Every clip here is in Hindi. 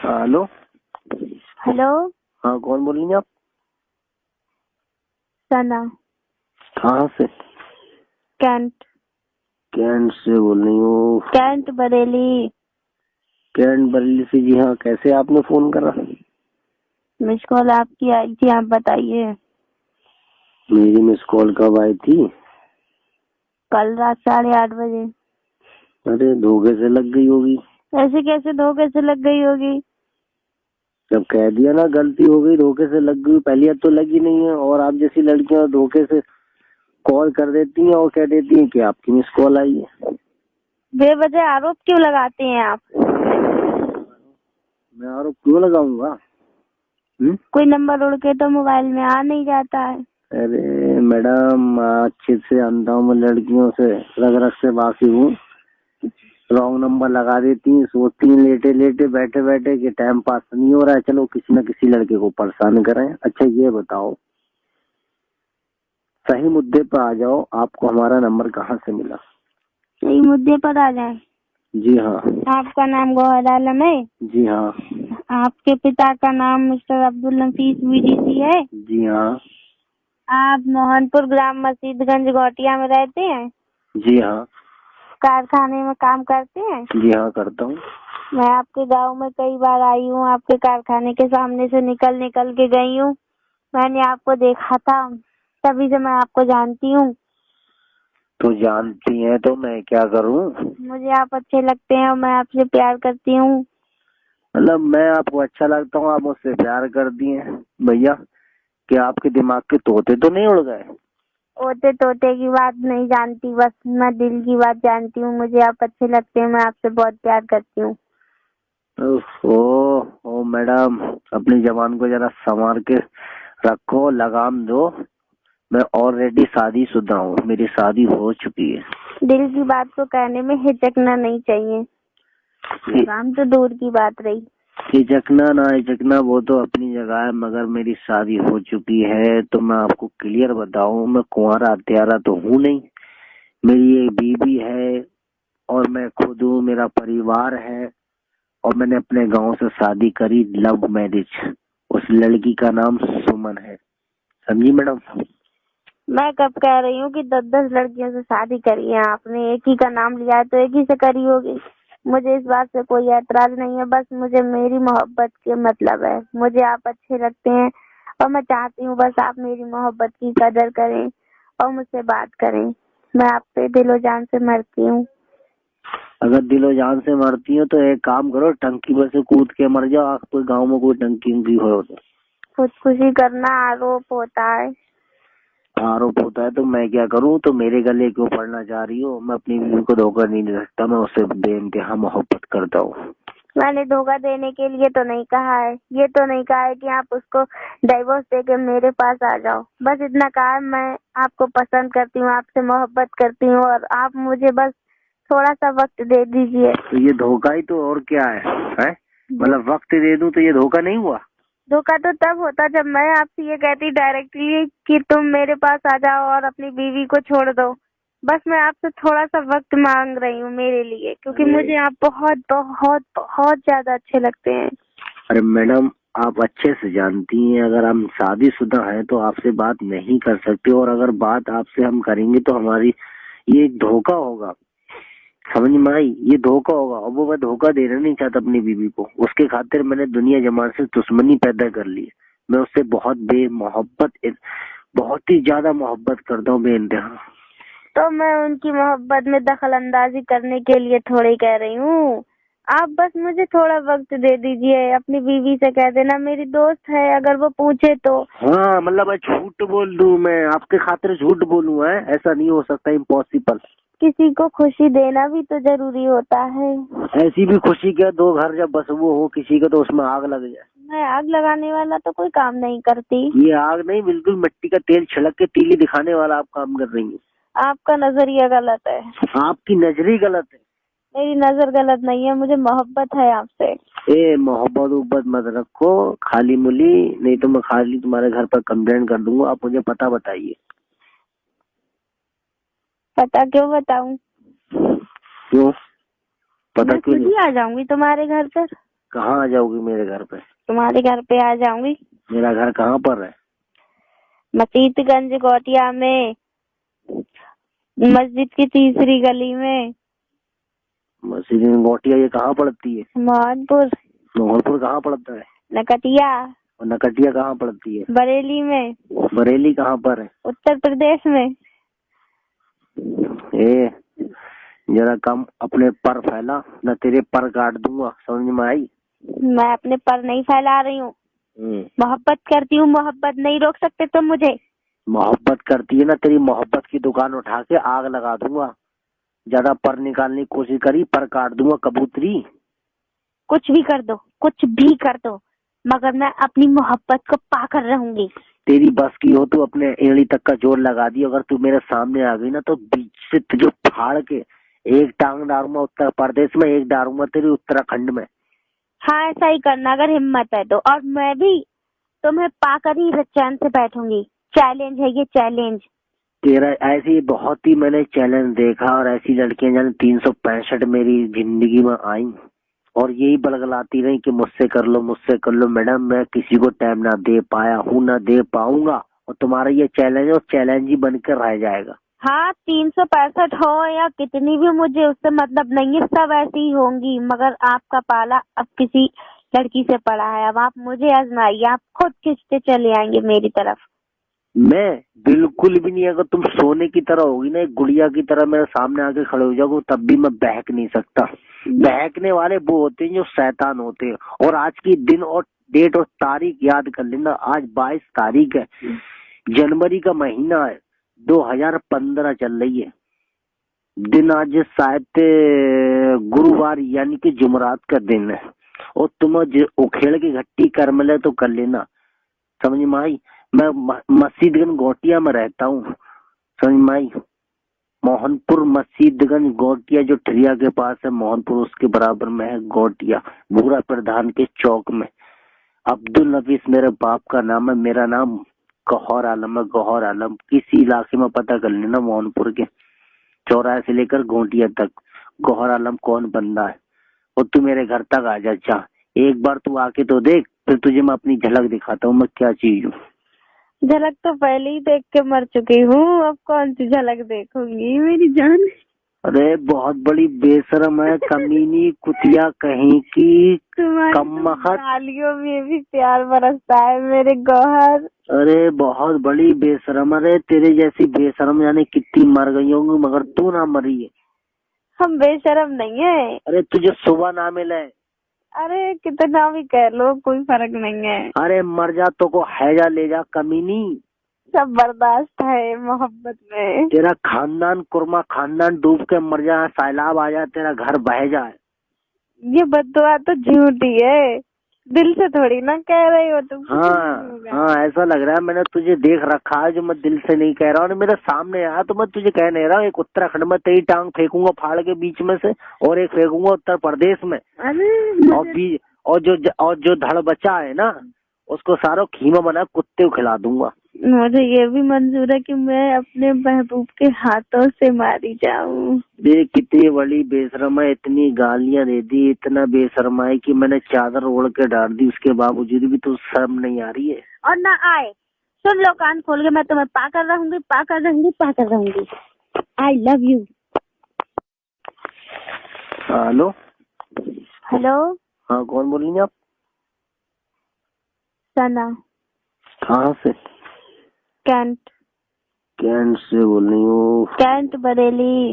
हेलो। हेलो। हाँ, कौन बोल रही हैं आप? सना। कहाँ से? कैंट। कैंट से बोल रही हूँ? कैंट बरेली। कैंट बरेली से? जी हाँ। कैसे आपने फोन करा? मिस कॉल आपकी आई थी, आप बताइए। मेरी मिस कॉल कब आई थी? कल रात 8:30 बजे। अरे, धोखे से लग गई होगी। ऐसे कैसे धोखे से लग गई होगी? जब कह दिया ना गलती हो गई, धोखे से लग गई। पहली बात तो लगी नहीं है, और आप जैसी लड़कियां धोखे से कॉल कर देती हैं और कह देती हैं कि आपकी मिस कॉल आई है। बेवजह आरोप क्यों लगाते हैं आप? मैं आरोप क्यों लगाऊंगा? कोई नंबर उड़ के तो मोबाइल में आ नहीं जाता है। अरे मैडम, अच्छे से अंधा हूँ मैं, लड़कियों से रग रग से वाकिफ हूँ। रॉन्ग नंबर लगा देती हैं, सोचती हैं लेटे लेटे बैठे बैठे कि टाइम पास नहीं हो रहा है, चलो किसी न किसी लड़के को परेशान करें। अच्छा ये बताओ, सही मुद्दे पर आ जाओ, आपको हमारा नंबर कहाँ से मिला? सही मुद्दे पर आ जाए। जी हाँ। आपका नाम गौहर आलम है? जी हाँ। आपके पिता का नाम मिस्टर अब्दुल नफीस बीडीसी है? जी हाँ। आप मोहनपुर ग्राम मसीदगंज घोटिया में रहते हैं? जी हाँ। कारखाने में काम करते हैं? जी हाँ, करता हूँ। मैं आपके गांव में कई बार आई हूँ, आपके कारखाने के सामने से निकल निकल के गई हूँ। मैंने आपको देखा था, तभी से मैं आपको जानती हूँ। तो जानती हैं तो मैं क्या करूँ? मुझे आप अच्छे लगते हैं और मैं आपसे प्यार करती हूँ। मतलब मैं आपको अच्छा लगता हूँ, आप मुझसे प्यार करती हैं? भैया, क्या आपके दिमाग के तोते तो नहीं उड़ गए? ओते तोते की बात नहीं जानती, बस मैं दिल की बात जानती हूँ। मुझे आप अच्छे लगते हैं, मैं आपसे बहुत प्यार करती हूँ। ओ मैडम, अपनी जबान को जरा संवार के रखो, लगाम दो। मैं ऑलरेडी शादीशुदा हूँ, मेरी शादी हो चुकी है। दिल की बात को कहने में हिचकना नहीं चाहिए, लगाम तो दूर की बात रही। हिचकना ना हिचकना वो तो अपनी जगह है, मगर मेरी शादी हो चुकी है। तो मैं आपको क्लियर बताऊं, मैं कुंवारा हत्यारा तो हूँ नहीं। मेरी एक बीवी है और मैं खुद हूँ, मेरा परिवार है। और मैंने अपने गांव से शादी करी, लव मैरिज। उस लड़की का नाम सुमन है, समझी मैडम? मैं कब कह रही हूँ कि 10-10 लड़कियों से शादी करी है आपने? एक ही का नाम लिया है तो एक ही से करी होगी। मुझे इस बात से कोई एतराज नहीं है, बस मुझे मेरी मोहब्बत के मतलब है। मुझे आप अच्छे लगते हैं और मैं चाहती हूँ बस आप मेरी मोहब्बत की कदर करें और मुझसे बात करें। मैं आप पे दिलो जान से मरती हूँ। अगर दिलो जान से मरती हो तो एक काम करो, टंकी में से कूद के मर जाओ। आपके गांव में कोई टंकी उंकी हो तो? खुदकुशी करना आरोप होता है। आरोप होता है तो मैं क्या करूं? तो मेरे गले क्यों पड़ना चाह रही हो? मैं अपनी बीवी को धोखा नहीं दे सकता, मैं उससे बेइंतहा मोहब्बत करता हूँ। मैंने धोखा देने के लिए तो नहीं कहा है, ये तो नहीं कहा है कि आप उसको डाइवोर्स देके मेरे पास आ जाओ। बस इतना कहा है मैं आपको पसंद करती हूँ, आपसे मोहब्बत करती हूँ और आप मुझे बस थोड़ा सा वक्त दे दीजिए। तो ये धोखा ही तो और क्या है? मतलब वक्त दे दूं तो ये धोखा नहीं हुआ? धोखा तो तब होता जब मैं आपसे ये कहती डायरेक्टली कि तुम मेरे पास आ जाओ और अपनी बीवी को छोड़ दो। बस मैं आपसे थोड़ा सा वक्त मांग रही हूँ मेरे लिए, क्योंकि मुझे आप बहुत बहुत बहुत ज्यादा अच्छे लगते हैं। अरे मैडम, आप अच्छे से जानती हैं, अगर हम शादीशुदा हैं तो आपसे बात नहीं कर सकते, और अगर बात आपसे हम करेंगे तो हमारी ये धोखा होगा, समझ में आई? ये धोखा होगा, और वो मैं धोखा देना नहीं चाहता अपनी बीवी को। उसके खातिर मैंने दुनिया जमाने से दुश्मनी पैदा कर ली है। मैं उससे बहुत बेमोहब्बत, बहुत ही ज्यादा मोहब्बत करता हूँ, बेइंतहा। तो मैं उनकी मोहब्बत में दखल अंदाजी करने के लिए थोड़ी कह रही हूँ। आप बस मुझे थोड़ा वक्त दे दीजिए। अपनी बीवी से कह देना मेरी दोस्त है, अगर वो पूछे तो। हाँ, मतलब मैं झूठ बोल दूं? मैं आपके खातिर झूठ बोलूं? है ऐसा नहीं हो सकता, इम्पॉसिबल। किसी को खुशी देना भी तो जरूरी होता है। ऐसी भी खुशी क्या, दो घर जब बस वो हो किसी का तो उसमें आग लग जाए? मैं आग लगाने वाला तो कोई काम नहीं करती। ये आग नहीं, बिल्कुल मिट्टी का तेल छिड़क के तीली दिखाने वाला आप काम कर रही हैं। आपका नजरिया गलत है। आपकी नजर ही गलत है। मेरी नजर गलत नहीं है, मुझे मोहब्बत है आपसे। ए मोहब्बत उब्बत मत रखो खाली मुली, नहीं तो मैं खाली तुम्हारे घर पर कंप्लेंट कर दूंगा। आप मुझे पता बताइए। पता क्यों बताऊं? क्यों पता मैं क्यों खुद नहीं? ही आ जाऊंगी तुम्हारे घर पर। कहाँ आ जाओगी मेरे घर पे? तुम्हारे घर पे आ जाऊंगी। मेरा घर कहाँ पर है? मसीतगंज गोटिया में, मस्जिद की तीसरी गली में। मस्जिद गोटिया ये कहाँ पड़ती है? मोहनपुर। मोहनपुर कहाँ पड़ता है? नकटिया। और नकटिया कहाँ पड़ती है? बरेली में। बरेली कहाँ पर है? उत्तर प्रदेश में। ए जरा कम अपने पर फैला, न तेरे पर काट दूंगा, समझ में आई? मैं अपने पर नहीं फैला रही हूँ, मोहब्बत करती हूँ, मोहब्बत नहीं रोक सकते तुम मुझे। मोहब्बत करती है ना, तेरी मोहब्बत की दुकान उठा के आग लगा दूंगा। ज्यादा पर निकालने की कोशिश करी, पर काट दूंगा कबूतरी। कुछ भी कर दो, कुछ भी कर दो, मगर मैं अपनी मोहब्बत को पाकर रहूंगी। तेरी बस की हो तो अपने एड़ी तक का जोर लगा दी। अगर तू मेरे सामने आ गई ना तो बीच से तुझे फाड़ के एक टांग डालूंगा उत्तर प्रदेश में, एक डालूंगा तेरे उत्तराखंड में। हाँ ऐसा ही करना अगर हिम्मत है तो, और मैं भी तुम्हें पाकर ही चैन से बैठूंगी। चैलेंज है ये, चैलेंज। तेरा ऐसी बहुत ही मैंने चैलेंज देखा, और ऐसी लड़कियां जाने 365 मेरी जिंदगी में आई और यही बलगलाती रही कि मुझसे कर लो, मुझसे कर लो। मैडम मैं किसी को टाइम ना दे पाया हूँ, ना दे पाऊंगा, और तुम्हारा ये चैलेंज है और चैलेंज ही बनकर रह जाएगा। हाँ 365 हो या कितनी भी, मुझे उससे मतलब नहीं है, सब ऐसी ही होंगी, मगर आपका पाला अब किसी लड़की से पड़ा है। अब आप मुझे आजमाइए, आप खुद खींचते चले आएंगे मेरी तरफ। मैं बिल्कुल भी नहीं। अगर तुम सोने की तरह होगी ना, एक गुड़िया की तरह मेरे सामने आके खड़े हो जाओगे, तब भी मैं बहक नहीं सकता। बहकने वाले वो होते हैं जो शैतान होते हैं। और आज की दिन और डेट और तारीख याद कर लेना, आज 22 तारीख है, जनवरी का महीना है, 2015 चल रही है। दिन आज शायद गुरुवार यानी कि जुमरात का दिन है। और तुम उखेड़ की घट्टी कर मिले तो कर लेना, समझ में आई? मैं मस्जिदगंज गोटिया में रहता हूँ, समझ में आई? मोहनपुर मस्जिदगंज गोटिया जो ठरिया के पास है, मोहनपुर उसके बराबर में है गोटिया, भूरा प्रधान के चौक में। अब्दुल नफीस मेरे बाप का नाम है, मेरा नाम गौहर आलम है, गौहर आलम। किसी इलाके में पता कर लेना, मोहनपुर के चौराहे से लेकर गोटिया तक गौहर आलम कौन बंदा है। और तू मेरे घर तक आ जा, चाह एक बार तू आके तो देख, फिर तुझे मैं अपनी झलक दिखाता हूँ मैं क्या चीज हूँ। झलक तो पहले ही देख के मर चुकी हूँ, अब कौन सी झलक देखूंगी मेरी जान। अरे बहुत बड़ी बेशरम है, कमीनी कुतिया कहीं की, कमबख्त। गालियों में भी प्यार बरसता है मेरे गौहर। अरे बहुत बड़ी बेशरम। अरे तेरे जैसी बेशरम जाने कितनी मर गई होंगी, मगर तू ना मरी है। हम बेशरम नहीं है। अरे तुझे सुबह ना मिले, अरे कितना भी कह लो कोई फर्क नहीं है। अरे मर जा तो को हैजा ले जा कमीनी। सब बर्दाश्त है मोहब्बत में। तेरा खानदान कुर्मा खानदान डूब के मर जाए, सैलाब आ जाए, तेरा घर बह जाए। ये बद्दुआ तो झूठी है, दिल से थोड़ी ना कह रही हो तुम। हाँ ऐसा लग रहा है, मैंने तुझे देख रखा है जो मैं दिल से नहीं कह रहा हूँ। मेरे सामने आया तो मैं तुझे कह नहीं रहा हूँ, एक उत्तराखंड में तेरी टांग फेंकूंगा फाड़ के बीच में से, और एक फेंकूंगा उत्तर प्रदेश में। और जो धड़ बचा है ना, उसको सारा खीमा बना कुत्ते को खिला दूंगा। मुझे ये भी मंजूर है कि मैं अपने महबूब के हाथों से मारी जाऊं। देख कितनी बड़ी बेशर्म है, इतनी गालियां दे दी, इतना बेशर्म है कि मैंने चादर ओढ़ के डाल दी, उसके बावजूद भी तो शर्म नहीं आ रही है। और ना आए, सुन लो कान खोल के, मैं तुम्हें पाकर रहूंगी, पाकर रहूंगी, पाकर रहूंगी। I love you. Hello hello. हाँ कौन बोल रही हैं आप? सना। कहाँ से? कैंट। कैंट से बोल रही हूँ? कैंट बरेली।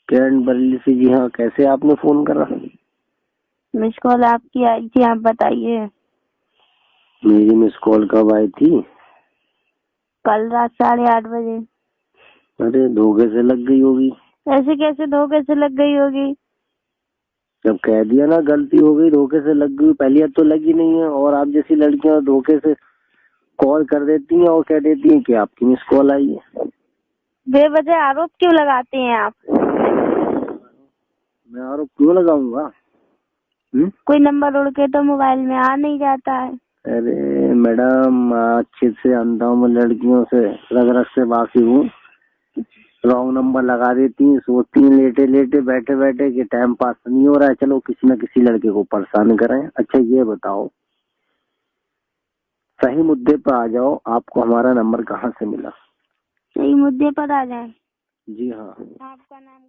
कैंट बरेली से, जी हाँ। कैसे आपने फोन करा? मिस कॉल आपकी आई थी, आप बताइए। मेरी मिस कॉल कब आई थी? कल रात 8:30 बजे। अरे धोखे से लग गई होगी। ऐसे कैसे धोखे से लग गई होगी? जब कह दिया ना गलती हो गई, धोखे से लग गई। पहली अब तो लगी नहीं है, और आप जैसी लड़कियां धोखे से कॉल कर देती हैं और कह देती हैं कि आपकी मिस कॉल आई है। बेवजह आरोप क्यों लगाते हैं आप? मैं आरोप क्यों लगाऊंगा? कोई नंबर उड़ के तो मोबाइल में आ नहीं जाता है। अरे मैडम, अच्छे से अंधा हूँ मैं, लड़कियों से रग रग से वाकिफ हूँ। रॉन्ग नंबर लगा देती हैं, सोचती हैं लेटे लेटे बैठे बैठे कि टाइम पास नहीं हो रहा है, चलो किसी न किसी लड़के को परेशान करें। अच्छा ये बताओ, सही मुद्दे पर आ जाओ, आपको हमारा नंबर कहाँ से मिला? सही मुद्दे पर आ जाए। जी हाँ। आपका नाम